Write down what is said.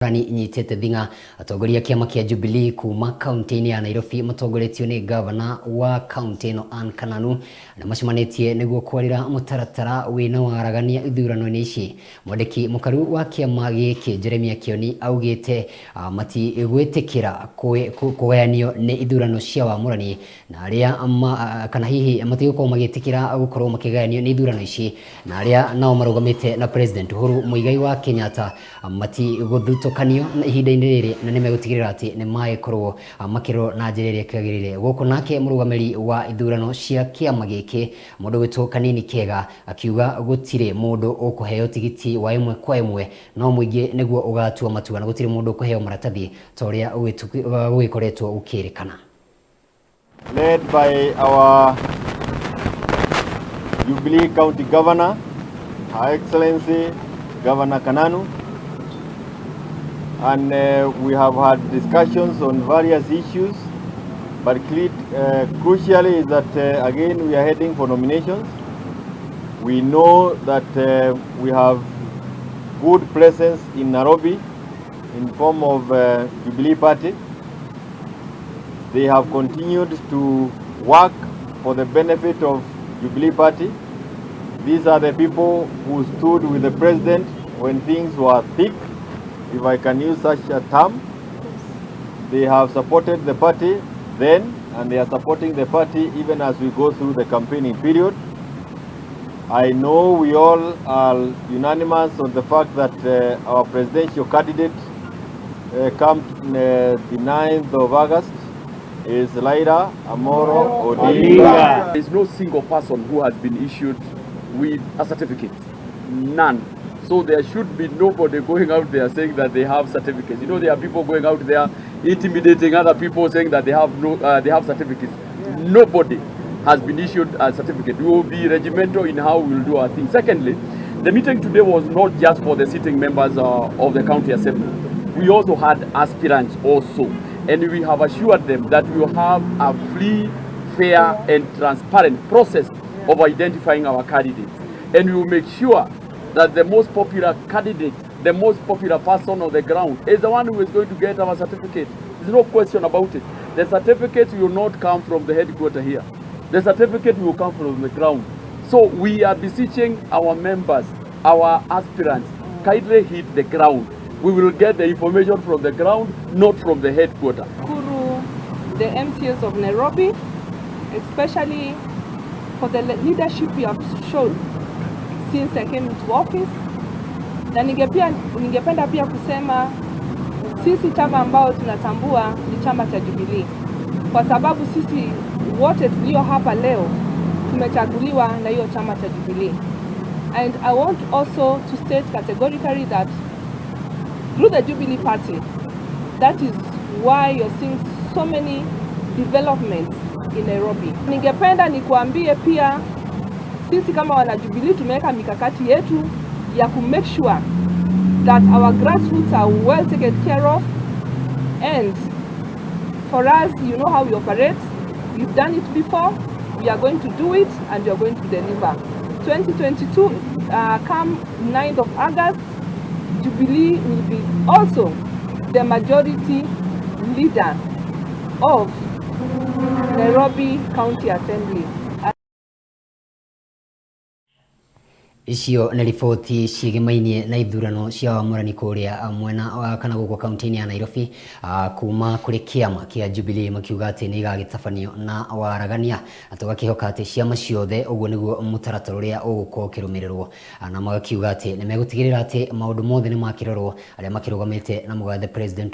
Rani nyitete thinga atongoria kiama kia Jubilee kuma kaunti ya Nairobi matongoretio ni governor wa kaunti no Ann Kananu na macimanetie niguo kwarira mutaratara wina waragania ithurano-ini ici. Mwandiki mukaru wa kiama giki Jeremia Kioni augite mati gwetikira kugayanio ni ithurano cia Wamurani na aria kana hihi mati gukorwo magitikira gukorwo makigayanio ni ithurano ici na aria nao marugamite na President Uhuru Muigai wa Kenyatta mati guthuto kanio na ihinda-ini riri na ni megutigirira ati ni maekorwo makiro na njira iria kiagirire guku nake murugamiri wa ithurano cia kiama giki mundu witwo Kanini Kega akiuga gutire mundu ukuheo tigiti wa imwe kwa imwe no muingi niguo ugatua matua na gutire mundu ukuheo maratathi toria gwikoretwo ukirikana. Led by our Jubilee County Governor, Her Excellency Governor Kananu, and we have had discussions on various issues, but crucially is that again we are heading for nominations. We know that we have good presence in Nairobi in form of Jubilee Party. They have continued to work for the benefit of Jubilee Party. These are the people who stood with the president when things were thick, if I can use such a term. They have supported the party then, and they are supporting the party even as we go through the campaigning period. I know we all are unanimous on the fact that our presidential candidate come the 9th of August is Laira Amoro Odinga. There is no single person who has been issued with a certificate. None. So there should be nobody going out there saying that they have certificates. You know, there are people going out there intimidating other people saying that they have certificates. Nobody has been issued a certificate. We will be regimental in how we will do our thing. Secondly, the meeting today was not just for the sitting members of the county assembly. We also had aspirants also, and we have assured them that we will have a free, fair and transparent process of identifying our candidates, and we will make sure that the most popular candidate, the most popular person on the ground is the one who is going to get our certificate. There's no question about it. The certificate will not come from the headquarters here. The certificate will come from the ground. So we are beseeching our members, our aspirants, kindly hit the ground. We will get the information from the ground, not from the headquarters. The MCs of Nairobi, especially for the leadership you have shown since I came into office. Na ningependa pia kusema sisi chama ambao tunatambua ni chama cha Jubilee, kwa sababu sisi wote tulio hapa leo tumechaguliwa na hiyo chama cha Jubilee. And I want also to state categorically that through the Jubilee Party, that is why you're seeing so many developments in Nairobi. Ningependa nikuambie pia sisi kama wana Jubilee tumeweka mikakati yetu ya ku make sure that our grassroots are well taken care of, and for us, you know how we operate. We've done it before, we are going to do it, and we are going to deliver. 2022, come 9th of August, Jubilee will be also the majority leader of Nairobi County Assembly. Icio na riboti cigimainie na ithurano cia Wamurani kuria mwena wa kana guko kaunti ya Nairobi kuma kuri kiama kia Jubilee makiuga ati ni igagitabanio na waragania tugakihoka ati ciama ciothe uguo niguo mutaratara uria ugukorwo kirumirirwo na magakiuga ati ni megutigirira ati maundu mothe ni makirorwo aria makirugamite na mugathe President